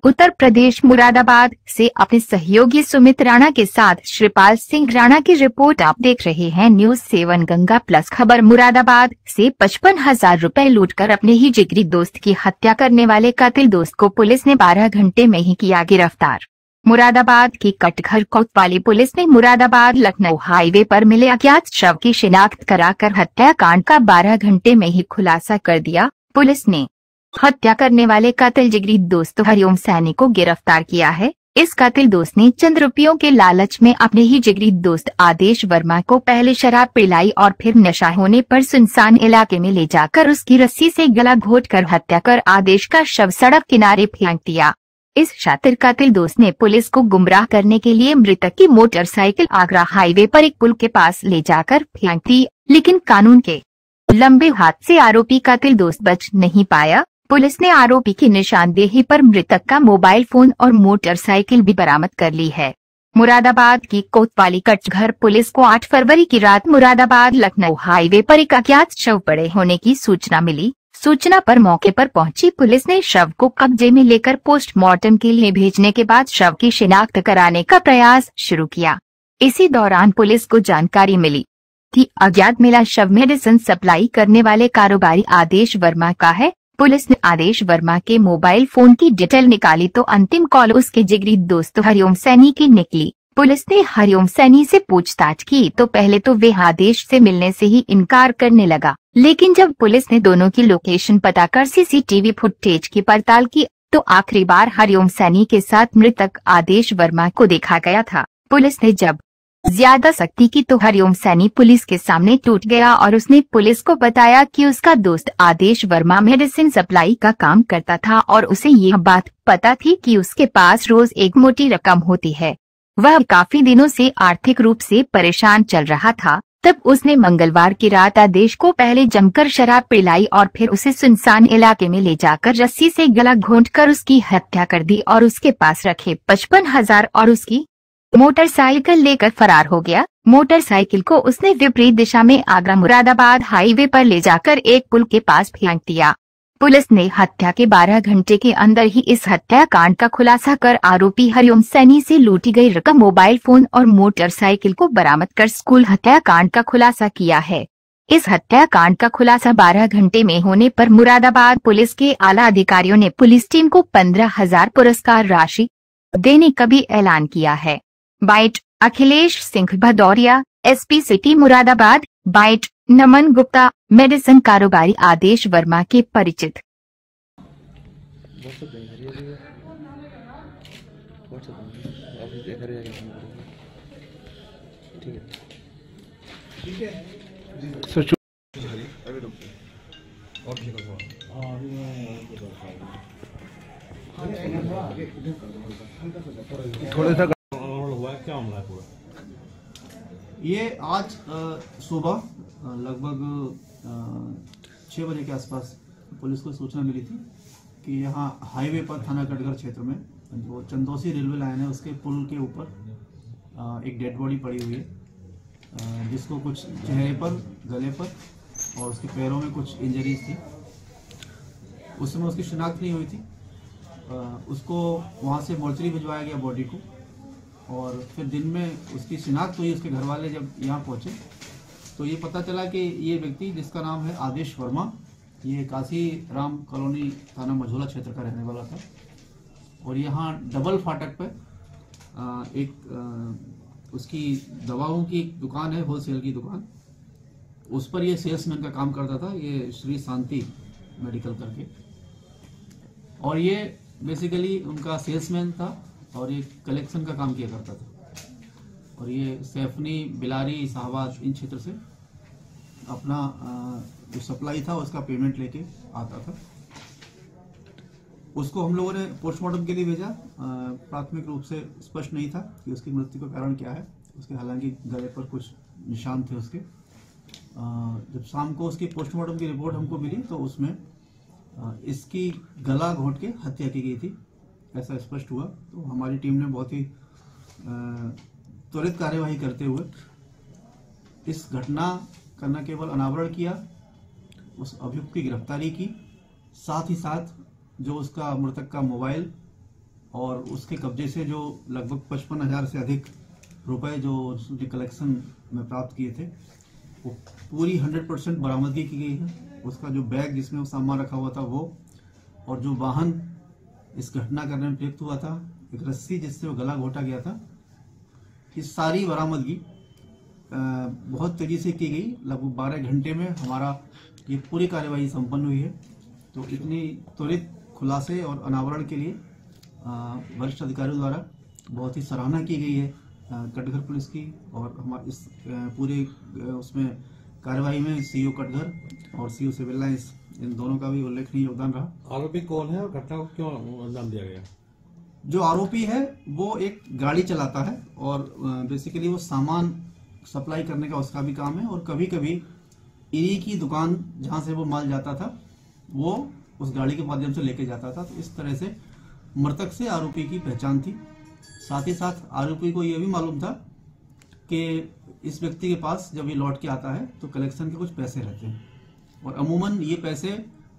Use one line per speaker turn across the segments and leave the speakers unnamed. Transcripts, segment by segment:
उत्तर प्रदेश मुरादाबाद से अपने सहयोगी सुमित राणा के साथ श्रीपाल सिंह राणा की रिपोर्ट। आप देख रहे हैं न्यूज 7 गंगा प्लस। खबर मुरादाबाद से 55,000 रुपए लूटकर अपने ही जिगरी दोस्त की हत्या करने वाले कातिल दोस्त को पुलिस ने 12 घंटे में ही किया गिरफ्तार। मुरादाबाद की कटघर कोतवाली पुलिस ने मुरादाबाद लखनऊ हाईवे पर मिले अज्ञात शव की शिनाख्त कराकर हत्याकांड का 12 घंटे में ही खुलासा कर दिया। पुलिस ने हत्या करने वाले कातिल जिगरी दोस्त हरिओम सैनी को गिरफ्तार किया है। इस कातिल दोस्त ने चंद रुपयों के लालच में अपने ही जिगरी दोस्त आदेश वर्मा को पहले शराब पिलाई और फिर नशा होने पर सुनसान इलाके में ले जाकर उसकी रस्सी से गला घोंटकर हत्या कर आदेश का शव सड़क किनारे फेंक दिया। इस शातिर कातिल दोस्त ने पुलिस को गुमराह करने के लिए मृतक की मोटरसाइकिल आगरा हाईवे पर एक पुल के पास ले जाकर फेंक दी, लेकिन कानून के लंबे हाथ से आरोपी कातिल दोस्त बच नहीं पाया। पुलिस ने आरोपी की निशानदेही पर मृतक का मोबाइल फोन और मोटरसाइकिल भी बरामद कर ली है। मुरादाबाद की कोतवाली कटघर पुलिस को 8 फरवरी की रात मुरादाबाद लखनऊ हाईवे पर एक अज्ञात शव पड़े होने की सूचना मिली। सूचना पर मौके पर पहुंची पुलिस ने शव को कब्जे में लेकर पोस्टमार्टम के लिए भेजने के बाद शव की शिनाख्त कराने का प्रयास शुरू किया। इसी दौरान पुलिस को जानकारी मिली कि अज्ञात मिला शव मेडिसिन सप्लाई करने वाले कारोबारी आदेश वर्मा का है। पुलिस ने आदेश वर्मा के मोबाइल फोन की डिटेल निकाली तो अंतिम कॉल उसके जिगरी दोस्त हरिओम सैनी की निकली। पुलिस ने हरिओम सैनी से पूछताछ की तो पहले तो वे आदेश से मिलने से ही इनकार करने लगा, लेकिन जब पुलिस ने दोनों की लोकेशन पता कर सीसीटीवी फुटेज की पड़ताल की तो आखिरी बार हरिओम सैनी के साथ मृतक आदेश वर्मा को देखा गया था। पुलिस ने जब ज्यादा सख्ती की तो हरिओम सैनी पुलिस के सामने टूट गया और उसने पुलिस को बताया कि उसका दोस्त आदेश वर्मा मेडिसिन सप्लाई का काम करता था और उसे यह बात पता थी कि उसके पास रोज एक मोटी रकम होती है। वह काफी दिनों से आर्थिक रूप से परेशान चल रहा था। तब उसने मंगलवार की रात आदेश को पहले जमकर शराब पिलाई और फिर उसे सुनसान इलाके में ले जाकर रस्सी से गला घोंटकर उसकी हत्या कर दी और उसके पास रखे 55,000 और उसकी मोटरसाइकिल लेकर फरार हो गया। मोटरसाइकिल को उसने विपरीत दिशा में आगरा मुरादाबाद हाईवे पर ले जाकर एक पुल के पास फेंक दिया। पुलिस ने हत्या के 12 घंटे के अंदर ही इस हत्याकांड का खुलासा कर आरोपी हरिओम सैनी से लूटी गई रकम, मोबाइल फोन और मोटरसाइकिल को बरामद कर स्कूल हत्याकांड का खुलासा किया है। इस हत्याकांड का खुलासा 12 घंटे में होने पर मुरादाबाद पुलिस के आला अधिकारियों ने पुलिस टीम को 15,000 पुरस्कार राशि देने का भी ऐलान किया है। Bite Akhilesh Singh Bhadauria, SP city Moradabad. Bite Naman Gupta, medicine कारोबारी आदेश वर्मा के परिचित।
थोड़ा सा
क्या मामला है पूरा?
ये आज सुबह लगभग 6 बजे के आसपास पुलिस को सूचना मिली थी कि यहाँ हाईवे पर थाना कटघर क्षेत्र में जो चंदौसी रेलवे लाइन है उसके पुल के ऊपर एक डेड बॉडी पड़ी हुई है, जिसको कुछ चेहरे पर, गले पर और उसके पैरों में कुछ इंजरीज थी। उस समय उसकी शिनाख्त नहीं हुई थी। उसको वहाँ से मोर्चरी भिजवाया गया बॉडी को और फिर दिन में उसकी शिनाख्त हुई। उसके घर वाले जब यहाँ पहुँचे तो ये पता चला कि ये व्यक्ति जिसका नाम है आदेश वर्मा, ये काशी राम कॉलोनी थाना मझोला क्षेत्र का रहने वाला था और यहाँ डबल फाटक पर एक उसकी दवाओं की दुकान है, होलसेल की दुकान, उस पर ये सेल्समैन का काम करता था, ये श्री शांति मेडिकल करके। और ये बेसिकली उनका सेल्समैन था और ये कलेक्शन का काम किया करता था और ये सैफनी, बिलारी, शाहबाद इन क्षेत्र से अपना जो सप्लाई था उसका पेमेंट लेके आता था। उसको हम लोगों ने पोस्टमार्टम के लिए भेजा। प्राथमिक रूप से स्पष्ट नहीं था कि उसकी मृत्यु का कारण क्या है। उसके हालांकि गले पर कुछ निशान थे उसके। जब शाम को उसकी पोस्टमार्टम की रिपोर्ट हमको मिली तो उसमें इसकी गला घोंट के हत्या की गई थी, ऐसा स्पष्ट हुआ। तो हमारी टीम ने बहुत ही त्वरित कार्यवाही करते हुए इस घटना का न केवल अनावरण किया, उस अभियुक्त की गिरफ्तारी की, साथ ही साथ जो उसका मृतक का मोबाइल और उसके कब्जे से जो लगभग 55,000 से अधिक रुपए जो उसने कलेक्शन में प्राप्त किए थे वो पूरी 100% बरामदगी की गई है। उसका जो बैग जिसमें वो सामान रखा हुआ था वो, और जो वाहन इस घटना करने में प्रयुक्त हुआ था, एक रस्सी जिससे वो गला घोटा गया था, इस सारी बरामदगी बहुत तेजी से की गई। लगभग 12 घंटे में हमारा ये पूरी कार्यवाही संपन्न हुई है। तो इतनी त्वरित खुलासे और अनावरण के लिए वरिष्ठ अधिकारियों द्वारा बहुत ही सराहना की गई है कटघर पुलिस की, और हमारे इस पूरे उसमें कार्यवाही में सीओ कटघर और सीओ सिविल लाइंस इन दोनों का भी उल्लेखनीय योगदान रहा।
आरोपी कौन है और घटना को क्यों अंजाम दिया गया?
जो आरोपी है वो एक गाड़ी चलाता है और बेसिकली वो सामान सप्लाई करने का उसका भी काम है, और कभी कभी इरी की दुकान जहां से वो माल जाता था वो उस गाड़ी के माध्यम से लेके जाता था। तो इस तरह से मृतक से आरोपी की पहचान थी। साथ ही साथ आरोपी को यह भी मालूम था कि इस व्यक्ति के पास जब ये लौट के आता है तो कलेक्शन के कुछ पैसे रहते हैं, और अमूमन ये पैसे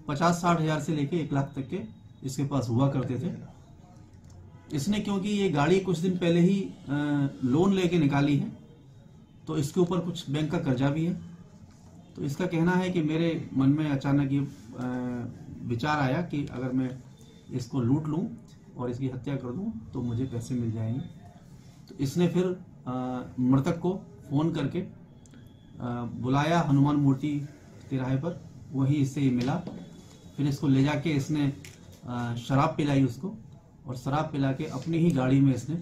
50-60 हजार से लेके 1 लाख तक के इसके पास हुआ करते थे। इसने क्योंकि ये गाड़ी कुछ दिन पहले ही लोन लेके निकाली है तो इसके ऊपर कुछ बैंक का कर्जा भी है। तो इसका कहना है कि मेरे मन में अचानक ये विचार आया कि अगर मैं इसको लूट लूं और इसकी हत्या कर दूं तो मुझे पैसे मिल जाएंगे। तो इसने फिर मृतक को फोन करके बुलाया हनुमान मूर्ति तिराहे पर, वही इससे ये मिला। फिर इसको ले जाके इसने शराब पिलाई उसको, और शराब पिला के अपनी ही गाड़ी में इसने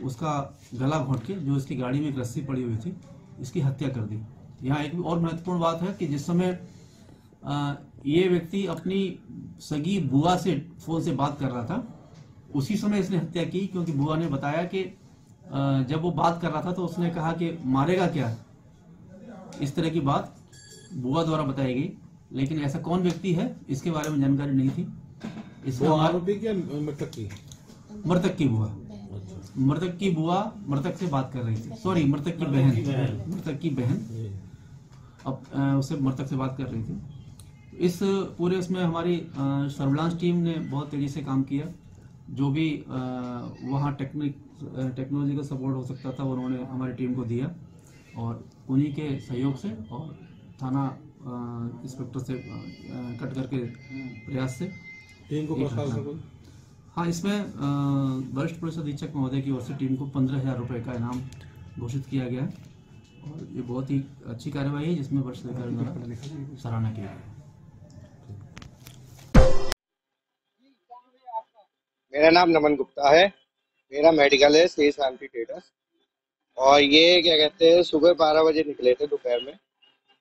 उसका गला घोंट के, जो इसकी गाड़ी में एक रस्सी पड़ी हुई थी, इसकी हत्या कर दी। यहाँ एक और महत्वपूर्ण बात है कि जिस समय ये व्यक्ति अपनी सगी बुआ से फोन से बात कर रहा था, उसी समय इसने हत्या की, क्योंकि बुआ ने बताया कि जब वो बात कर रहा था तो उसने कहा कि मारेगा क्या, इस तरह की बात बुआ द्वारा बताई गई। लेकिन ऐसा कौन व्यक्ति है इसके बारे में जानकारी नहीं थी। इसमें
आरोपी की मृतक की?
मृतक की बुआ, मृतक की बुआ मृतक से बात कर रही थी, सॉरी मृतक की बहन, मृतक की बहन अब उससे मृतक से बात कर रही थी। इस पूरे उसमें हमारी सर्विलांस टीम ने बहुत तेजी से काम किया। जो भी वहाँ टेक्नोलॉजी का सपोर्ट हो सकता था उन्होंने हमारी टीम को दिया, और उन्हीं के सहयोग से और थाना इंस्पेक्टर से कटघर के प्रयास से
टीम को
हाँ, इसमें वरिष्ठ पुलिस अधीक्षक महोदय की ओर से टीम को 15,000 रुपये का इनाम घोषित किया गया है, और ये बहुत ही अच्छी कार्रवाई है जिसमें वरिष्ठ अधिकारियों द्वारा सराहना की गई।
मेरा नाम नमन गुप्ता है, मेरा मेडिकल है श्री शांति ट्रेडर्स। और ये क्या कहते हैं, सुबह 12 बजे निकले थे दोपहर में।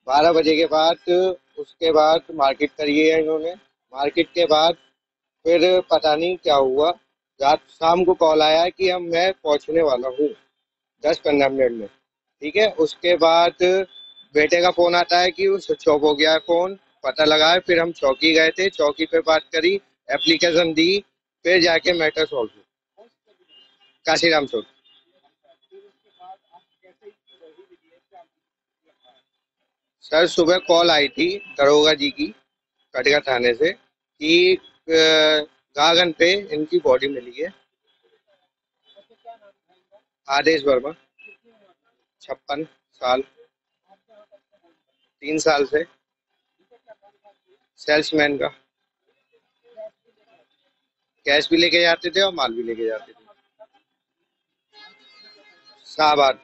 12 बजे के बाद उसके बाद मार्केट करी है इन्होंने। मार्केट के बाद फिर पता नहीं क्या हुआ, रात शाम को कॉल आया कि मैं पहुंचने वाला हूँ 10-15 मिनट में, ठीक है। उसके बाद बेटे का फोन आता है कि वो स्विच ऑफ हो गया है फोन, पता लगा है। फिर हम चौकी गए थे, चौकी पे बात करी, एप्लीकेशन दी, फिर जाके मैटर सॉल्व हुआ काशीराम चौक। सर सुबह कॉल आई थी दरोगा जी की कटघर थाने से कि गागन पे इनकी बॉडी मिली है। आदेश वर्मा, 56 साल, 3 साल से सेल्समैन का, कैश भी लेके जाते थे और माल भी लेके जाते थे। शाहबाद।